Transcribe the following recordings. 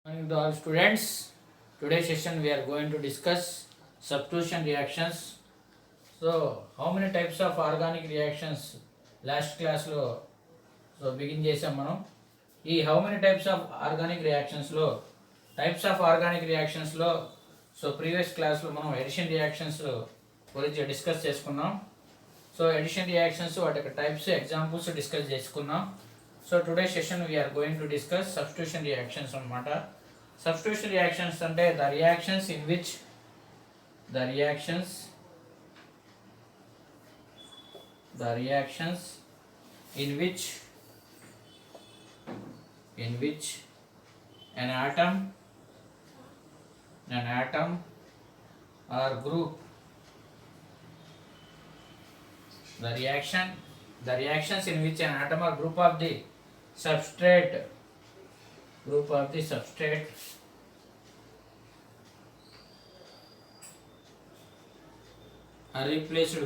Morning to all students. Today's session we are going to discuss substitution reactions. So, how many types of organic reactions last class లో begin చేసాం మనం. ఈ how many types of organic రియాక్షన్స్లో previous క్లాస్లో మనం addition reactions గురించి discuss చేసుకున్నాం. So addition reactions వాటి యొక్క టైప్స్ ఎగ్జాంపుల్స్ డిస్కస్ చేసుకున్నాం. So today session we are going to discuss substitution reactions అనమాట. సబ్స్టిట్యూషన్ రియాక్షన్స్ అంటే the reactions in which an atom or group the reactions in which an atom or group of the substrate are replaced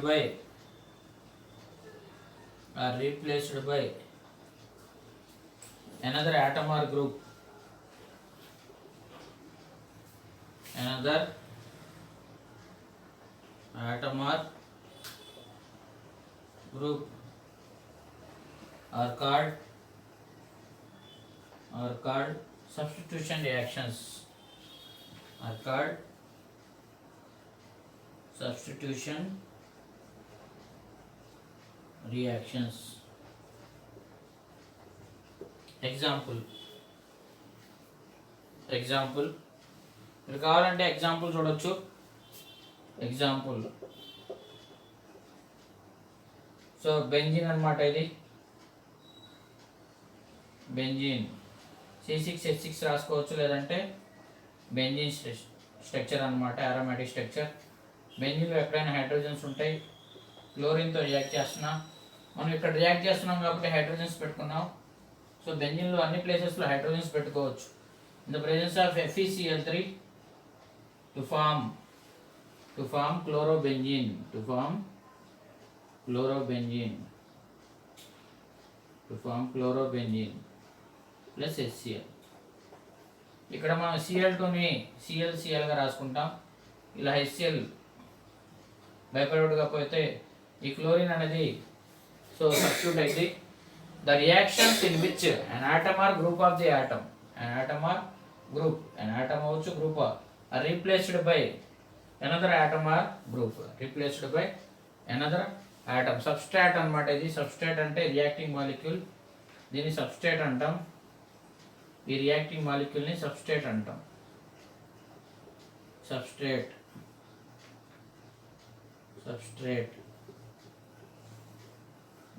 by another atom or group are called substitution reactions. Example మీరు కావాలంటే example చూడొచ్చు. Example so benzene అనమాట. ఇది benzene C6H6 రాసుకోవచ్చు, లేదంటే benzene structure అనమాట, aromatic structure. బెంజిన్లో ఎక్కడైనా hydrogens ఉంటాయి. క్లోరిన్తో రియాక్ట్ చేస్తున్నాం. మనం ఇక్కడ రియాక్ట్ చేస్తున్నాం కాబట్టి హైడ్రోజన్స్ పెట్టుకున్నాం. సో బెంజిన్లో అన్ని ప్లేసెస్లో హైడ్రోజన్స్ పెట్టుకోవచ్చు. In the presence of FeCl3 to form chlorobenzene plus HCl. ఇక్కడ మనం Cl2ని ClClగా రాసుకుంటాం. ఇలా HCl బైప్రొడక్ట్గా పోతే ఈ క్లోరిన్ అనేది సో సబ్స్టిట్యూట్ అయితే the reactions in which an atom or group of the atom అవ్వచ్చు, group are replaced by another atom or group. Substrate అన్నమాట. ఇది సబ్స్ట్రాట్ అంటే రియాక్టింగ్ మాలిక్యూల్. దీన్ని సబ్స్ట్రేట్ అంటాం. ఈ రియాక్టింగ్ మాలిక్యూల్ని సబ్స్ట్రేట్ అంటాం.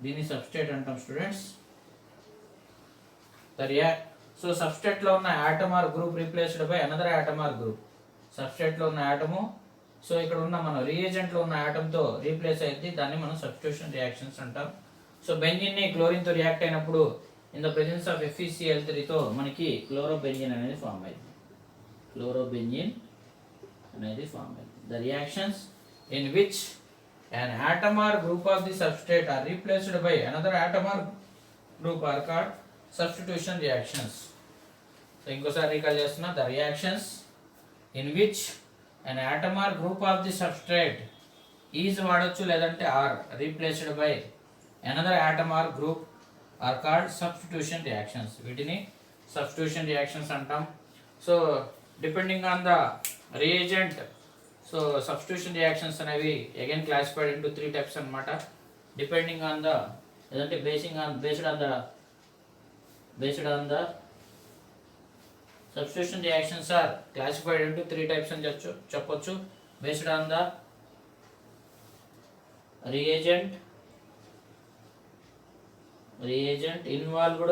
దీన్ని సబ్స్ట్రేట్ అంటాం స్టూడెంట్స్. సో సబ్స్ట్రేట్లో ఉన్న atom or group replaced by another atom or group. సబ్స్ట్రేట్లో ఉన్న ఆటము సో ఇక్కడ ఉన్న మన రియేజెంట్లో ఉన్న ఆటంతో రీప్లేస్ అయ్యింది. దాన్ని మనం సబ్స్టిట్యూషన్ రియాక్షన్స్ అంటాం. సో బెంజిన్ని క్లోరిన్తో రియాక్ట్ అయినప్పుడు ఇన్ ద ప్రెజెన్స్ ఆఫ్ FeCl3తో మనకి క్లోరోబెంజిన్ అనేది ఫామ్ అయింది. The reactions in which an atom or group of the substrate are replaced by another atom or group are called substitution reactions. So ఇంకోసారి recall చేస్తున్నా. The reactions in which an atom or group of the substrate is వాడొచ్చు, లేదంటే are replaced by another atom or group are called substitution reactions. వీటిని substitution reactions అంటాం. So depending on the reagent so substitution reactions అనేవి again classified into 3 types అనమాట. Depending on the లేదంటే based on the substitution reactions are classified into 3 types అని చెప్పొచ్చు. based on the reagent involved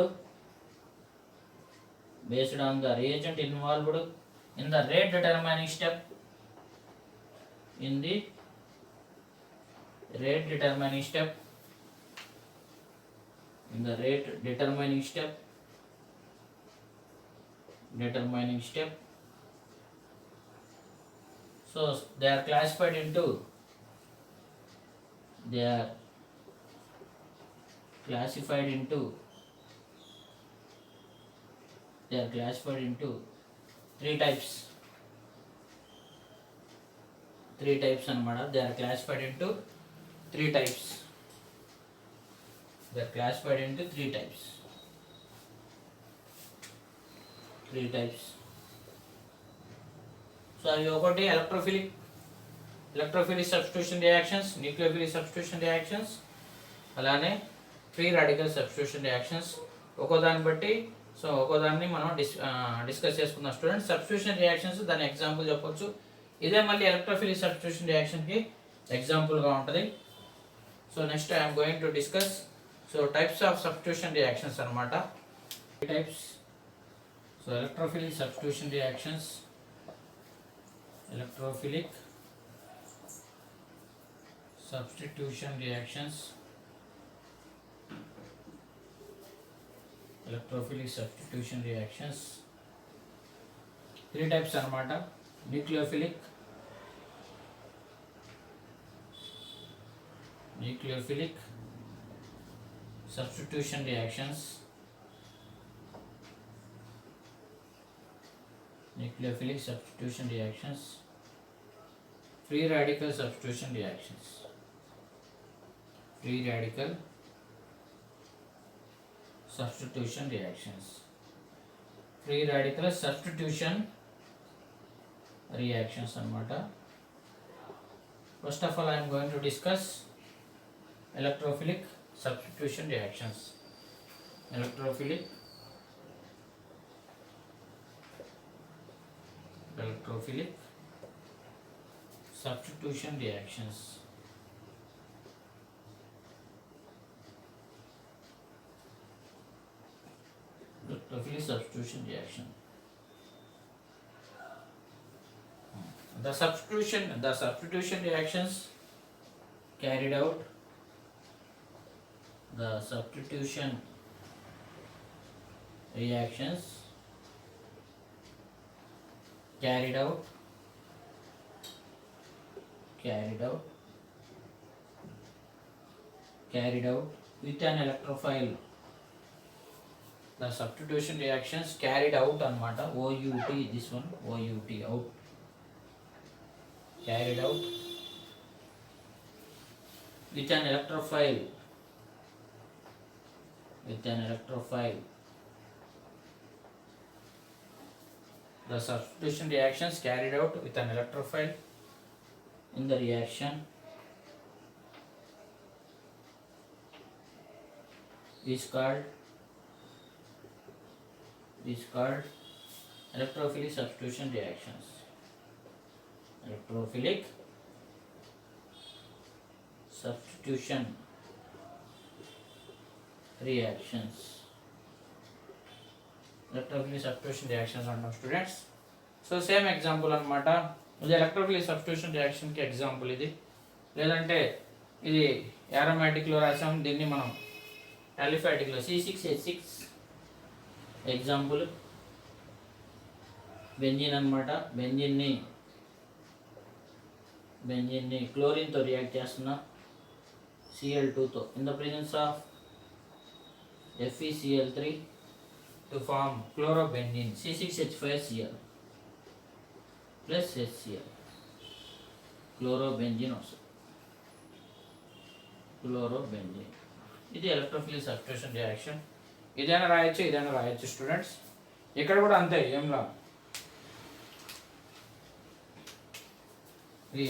in the rate determining step so they are classified into they are classified into Three types అనమాట. They are classified into three types. They are classified into three types. So అవి ఒకటి electrophilic substitution reactions, nucleophilic substitution reactions, అలానే free radical substitution reactions. ఒక్కో దాన్ని బట్టి so ఒక్కో దాన్ని మనం డిస్కస్ చేసుకుందాం స్టూడెంట్స్. సబ్స్టిట్యూషన్ రియాక్షన్స్ దాని ఎగ్జాంపుల్ చెప్పొచ్చు. ఇదే మళ్ళీ ఎలక్ట్రోఫిలిక్ సబ్స్టిట్యూషన్ రియాక్షన్కి ఎగ్జాంపుల్గా ఉంటుంది. So next I'm going to discuss so types of substitution reactions అనమాట. Types so electrophilic substitution reactions, electrophilic substitution reactions, three types anamata. Nucleophilic substitution reactions, free radical substitution reactions. Free radical substitution reactions anamata. First of all, I am going to discuss electrophilic substitution reactions. Electrophilic substitution reactions. Electrophilic substitution reaction. The substitution reactions carried out. The substitution reactions carried out with an electrophile. The substitution reactions carried out anamata. OUT, this one OUT, out, carried out with an electrophile. The substitution reactions carried out with an electrophile. In the reaction is called electrophilic substitution reactions. Electrophilic substitution reactions. Electrophilic substitution reactions అంటాం students. So same example అనమాట. ఇది electrophilic substitution రియాక్షన్కి example ఇది. లేదంటే ఇది యారోమాటిక్లో రాసాం, దీన్ని మనం అలిఫాటిక్లో C6H6 ఎగ్జాంపుల్. బెంజిన్ అనమాట. బెంజిన్ని క్లోరిన్తో రియాక్ట్ చేస్తున్నా, Cl2తో in the presence of FeCl3 to form chlorobenzene C6H5Cl plus HCl. chlorobenzene also. ఇది ఎలక్ట్రోఫిలిక్ సబ్స్టిట్యూషన్ రియాక్షన్. ఇదైనా రాయొచ్చు స్టూడెంట్స్. ఇక్కడ కూడా అంతే, ఏంలా ఈ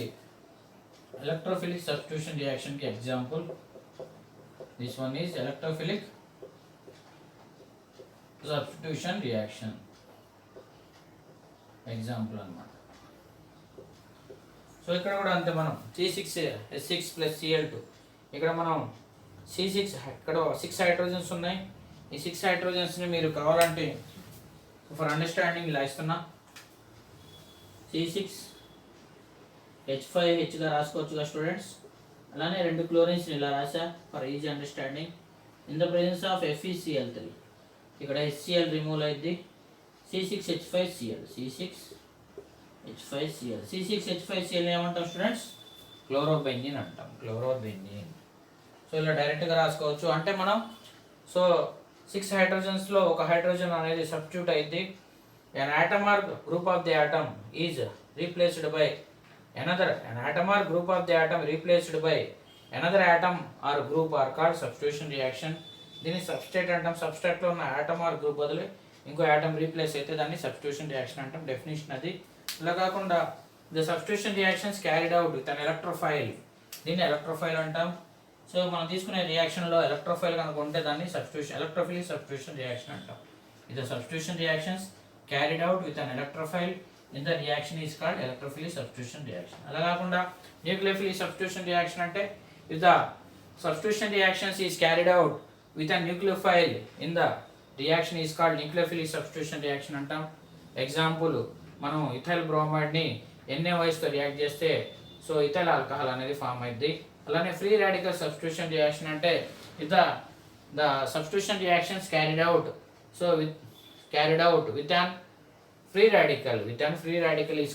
ఎలక్ట్రోఫిలిక్ సబ్స్టిట్యూషన్ రియాక్షన్కి example. This one is electrophilic substitution reaction example అన్నమాట. సో ఇక్కడ కూడా అంతే, మనం C6H6 ప్లస్ Cl2. ఇక్కడ మనం C6, ఇక్కడ 6 హైడ్రోజన్స్ ఉన్నాయి. ఈ 6 హైడ్రోజన్స్ని మీరు కావాలంటే ఫర్ అండర్స్టాండింగ్ ఇలా ఇస్తున్నా, C6H5Hగా రాసుకోవచ్చుగా స్టూడెంట్స్. అలానే 2 క్లోరిన్స్ని ఇలా రాసా for easy understanding. In the presence of FeCl3 ఇక్కడ HCl రిమూవ్ అయింది, C6H5Cl. C6H5Cl ఏమంటాం స్టూడెంట్స్? క్లోరోబెంజిన్ అంటాం, క్లోరోబెంజిన్. సో ఇలా డైరెక్ట్గా రాసుకోవచ్చు. అంటే మనం 6 హైడ్రోజన్స్లో 1 హైడ్రోజన్ అనేది సబ్స్టిట్యూట్ అయింది. an atom or group of the atom is replaced by another, an atom or group of the atom replaced by another atom or group are called substitution reaction. దీన్ని substrate అంటాం. సబ్స్ట్రేట్లో ఉన్న atom or group బదులు ఇంకో atom replace అయితే దాన్ని substitution reaction అంటాం. Definition అది. ఇలా కాకుండా the substitution reactions carried out with an electrophile, దీన్ని ఎలక్ట్రోఫైల్ అంటాం. సో మనం తీసుకునే రియాక్షన్లో ఎలక్ట్రోఫైల్ కనుక ఉంటే దాన్ని సబ్స్టిట్యూషన్, ఎలక్ట్రోఫిలిక్ సబ్స్టిట్యూషన్ రియాక్షన్ అంటాం. ఇది substitution reactions carried out with an electrophile in the reaction is called electrophilic substitution reaction. అలా కాకుండా న్యూక్లియోఫిలిక్ సబ్స్టిట్యూషన్ రియాక్షన్ అంటే if the substitution reactions is carried out with a nucleophile in the reaction is called nucleophilic substitution reaction అంటాం. Example, మనం ethyl బ్రోమైడ్ని NaOH తో react చేస్తే so ethyl alcohol అనేది form అయింది. అలానే ఫ్రీ రాడికల్ సబ్స్టిట్యూషన్ రియాక్షన్ అంటే the substitution reactions carried out with an free radical, free radical is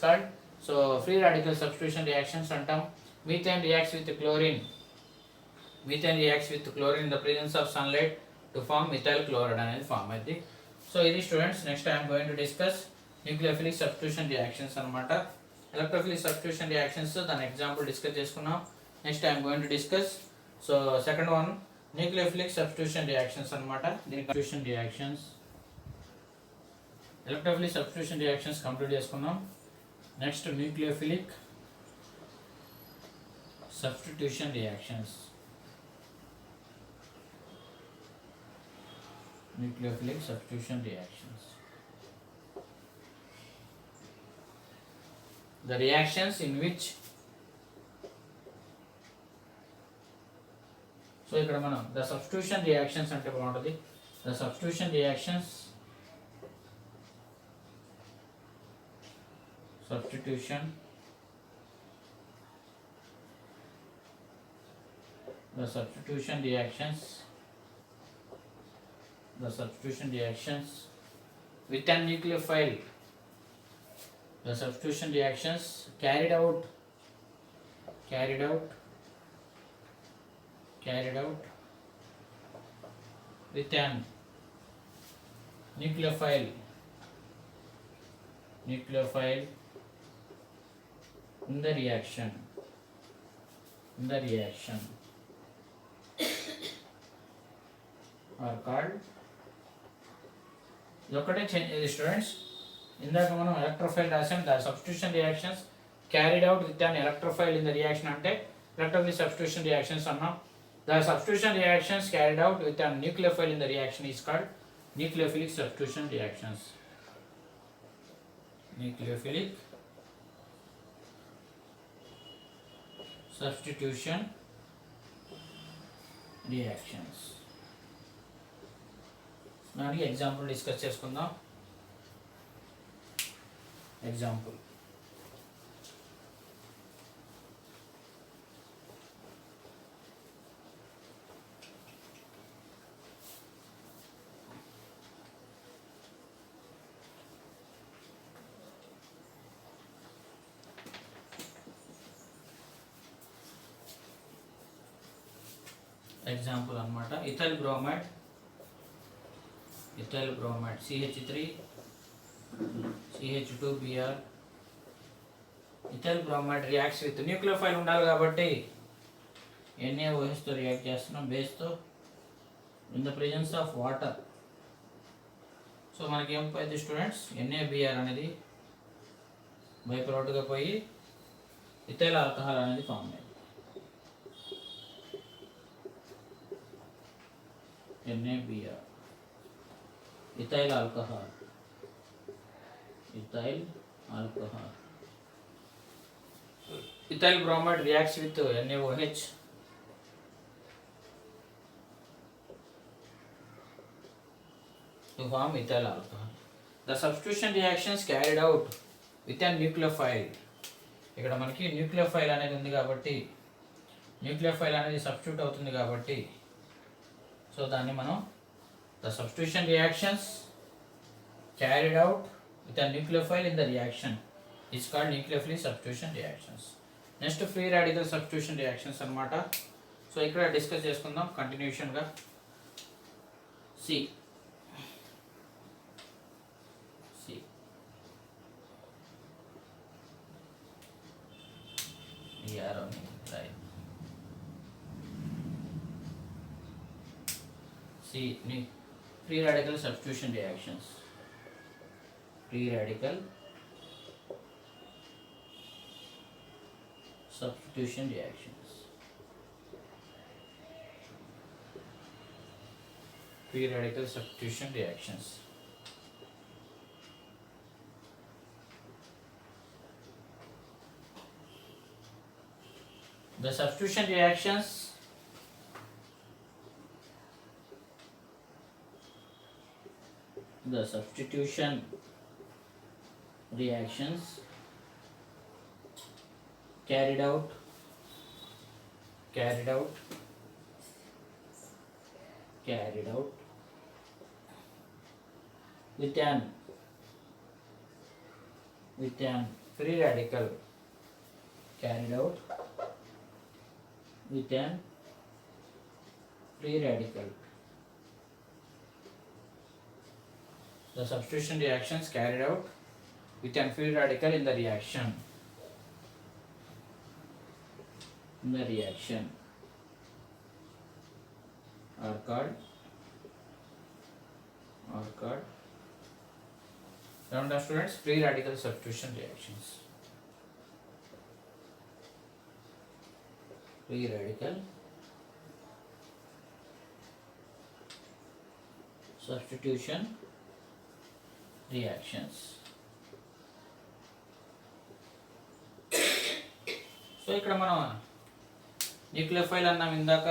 called so free radical substitution reactions అంటాం. Methane reacts with chlorine in the presence of sunlight to form methyl chloride అనేది form అయింది. So ఇది students. Next I'm going to discuss nucleophilic substitution reactions అనమాట. Electrophilic substitution reactions దాని example discuss చేసుకున్నాం. Next I'm going to discuss so second one nucleophilic substitution reactions అనమాట. దీనికి substitution reactions, electrophilic substitution reactions complete చేసుకున్నాం. Next nucleophilic substitution reactions, nucleophilic substitution reactions, the reactions in which so ikkada manam the substitution reactions ante baaguntadi. The substitution reactions, the substitution reactions with a nucleophile, the substitution reactions carried out with an nucleophile in the reaction are called, ఇది ఒకటే change ఇది students. ఇందాక మనం electrophile రాసాం. The substitution reactions carried out with an electrophile in the reaction అంటే electrophilic substitution reactions అన్నాం. The substitution reactions carried out with an nucleophile in the reaction is called nucleophilic substitution reactions. Nucleophilic substitution reactions. దానికి example discuss చేసుకుందాం. Example, example అన్నమాట. Ethyl bromide CH3 CH2Br. Ethyl bromide reacts with nucleophile ఉండాలి కాబట్టి NaOH తో react చేస్తున్నాం బేస్తో in the presence of water. So మనకి ఏం పోయింది స్టూడెంట్స్, NaBr అనేది బై ప్రోడక్ట్గా పోయి ఇథైల్ ఆల్కహాల్ అనేది ఫామ్ అయింది. NaBr, ethyl alcohol. Ethyl bromide reacts with NaOH to form ethyl alcohol. The substitution reactions carried out with a nucleophile. ఇక్కడ మనకి nucleophile అనేది ఉంది కాబట్టి న్యూక్లియోఫైల్ అనేది సబ్స్టిట్యూట్ అవుతుంది కాబట్టి సో దాన్ని మనం the substitution reactions carried out with a nucleophile in the reaction is called nucleophilic substitution reactions. Next free radical substitution reactions అన్నమాట. సో ఇక్కడ డిస్కస్ చేసుకుందాం కంటిన్యూషన్ గా. arrow ni right. See free radical substitution reactions. Free radical substitution reactions. Free radical substitution reactions. The substitution reactions carried out with an free radical carried out with an free radical. The substitution reactions carried out with an free radical in the reaction. Are called remember students, free radical substitution reactions. Free radical substitution reactions. So ఇక్కడ మనం nucleophile అన్నాం ఇందాక.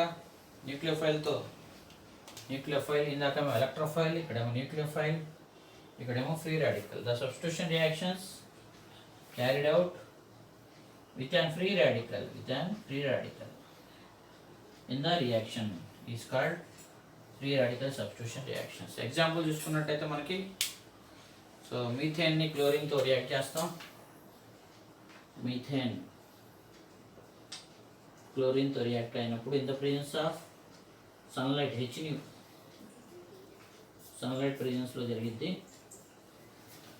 Nucleophile ఇందాక electrophile, ఇక్కడేమో nucleophile, ఇక్కడేమో free radical. The substitution reactions carried out with an free radical in the reaction is called free radical substitution reactions. Example చూసుకున్నట్టయితే మనకి so methane ని క్లోరిన్ తో రియాక్ట్ చేస్తాం. మీథేన్ క్లోరిన్ తో రియాక్ట్ అయినప్పుడు in the presence of sunlight హెచ్ని sunlight presence లో జరిగింది.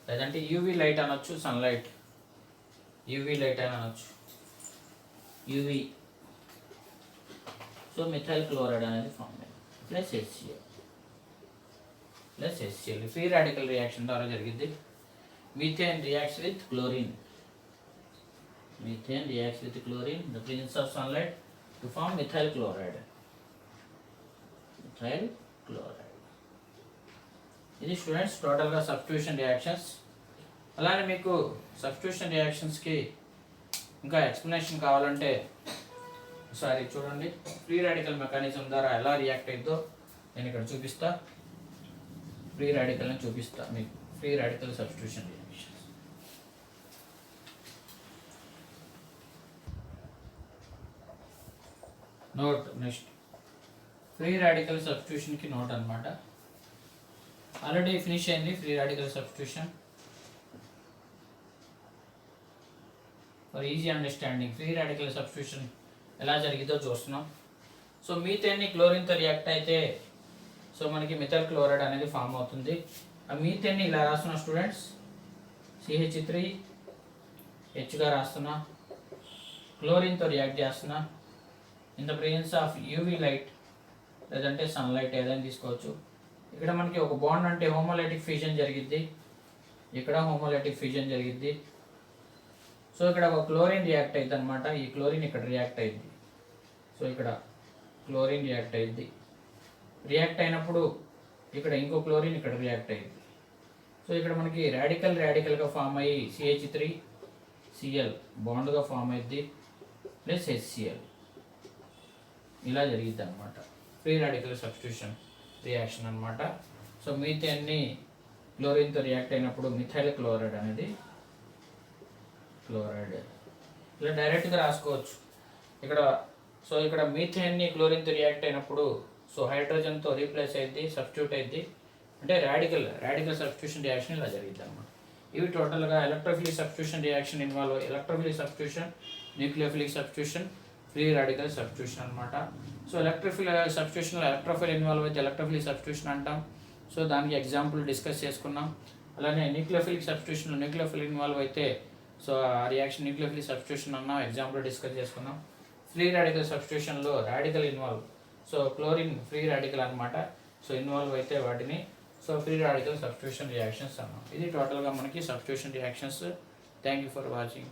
లేదంటే యూవీ లైట్ అనొచ్చు, సన్లైట్ యూవీ లైట్ అని అనొచ్చు, యూవీ. సో మిథైల్ క్లోరైడ్ అనేది ఫామ్ అయింది plus HCl free radical reaction ద్వారా జరిగింది. Methane reacts with chlorine in the presence of sunlight to form methyl chloride. ఇది స్టూడెంట్స్ టోటల్గా సబ్స్టిట్యూషన్ రియాక్షన్స్. అలానే మీకు సబ్స్టిట్యూషన్ రియాక్షన్స్కి ఇంకా ఎక్స్ప్లెనేషన్ కావాలంటే ఒకసారి చూడండి. ఫ్రీ రాడికల్ మెకానిజం ద్వారా ఎలా రియాక్ట్ అయిందో నేను ఇక్కడ చూపిస్తా. ఫ్రీ రాడికల్ని చూపిస్తా మీకు. Free radical substitution reactions. Note next free radical సబ్స్టిట్యూషన్కి నోట్ అనమాట. ఆల్రెడీ ఫినిష్ అయింది free radical substitution. For easy understanding free radical substitution ఎలా జరిగిందో చూస్తున్నాం. సో మీథేన్ని క్లోరిన్తో రియాక్ట్ అయితే సో మనకి మిథైల్ క్లోరైడ్ అనేది ఫామ్ అవుతుంది. ఆ మీథేన్ని ఇలా రాస్తున్నా స్టూడెంట్స్, CH3H రాస్తున్నా, క్లోరిన్తో రియాక్ట్ చేస్తున్నా in the presence of UV light లేదంటే సన్లైట్ ఏదైనా తీసుకోవచ్చు. ఇక్కడ మనకి ఒక బాండ్ అంటే హోమోలైటిక్ ఫ్యూజన్ జరిగిద్ది, ఇక్కడ హోమోలైటిక్ ఫ్యూజన్ జరిగిద్ది. సో ఇక్కడ ఒక క్లోరిన్ రియాక్ట్ అయింది అనమాట. ఈ క్లోరిన్ ఇక్కడ రియాక్ట్ అయింది. సో ఇక్కడ క్లోరిన్ రియాక్ట్ అయింది. రియాక్ట్ అయినప్పుడు ఇక్కడ ఇంకో క్లోరిన్ ఇక్కడ రియాక్ట్ అయింది. సో ఇక్కడ మనకి రాడికల్గా ఫామ్ అయ్యి CH3Cl బాండ్గా ఫామ్ అయింది ప్లస్ HCl ఇలా జరిగిద్ది అనమాట. ఫ్రీ రాడికల్ సబ్స్టిట్యూషన్ రియాక్షన్ అనమాట. సో మీథేన్ని క్లోరిన్తో రియాక్ట్ అయినప్పుడు మిథైల్ క్లోరైడ్ అనేది క్లోరైడ్ ఇలా డైరెక్ట్గా రాసుకోవచ్చు ఇక్కడ. సో ఇక్కడ మీథేన్ని క్లోరిన్తో రియాక్ట్ అయినప్పుడు సో హైడ్రోజన్తో రీప్లేస్ అయింది, సబ్స్టిట్యూట్ అయింది. అంటే రాడికల్ సబ్స్టిట్యూషన్ రియాక్షన్ ఇలా జరిగింది అనమాట. ఇవి టోటల్గా electrophilic substitution reaction involve, electrophilic substitution, nucleophilic substitution, free radical substitution అనమాట. సో ఎలక్ట్రోఫిలిక్ సబ్స్టిట్యూషన్లో ఎలక్ట్రోఫైల్ ఇన్వాల్వ్ అయితే ఎలక్ట్రోఫిలిక్ సబ్స్టిట్యూషన్ అంటాం. సో దానికి ఎగ్జాంపుల్ డిస్కస్ చేసుకున్నాం. అలానే న్యూక్లియోఫిలిక్ సబ్స్టిట్యూషన్లో న్యూక్లియోఫిల్ ఇన్వాల్వ్ అయితే సో ఆ రియాక్షన్ న్యూక్లియోఫిలిక్ సబ్స్టిట్యూషన్ అన్నాం, ఎగ్జాంపుల్ డిస్కస్ చేసుకున్నాం. ఫ్రీ రాడికల్ సబ్స్టిట్యూషన్లో radical involve, so chlorine free radical అనమాట. సో ఇన్వాల్వ్ అయితే వాటిని so free radical substitution reactions అన్నాం. ఇది టోటల్గా మనకి substitution reactions. Thank you for watching.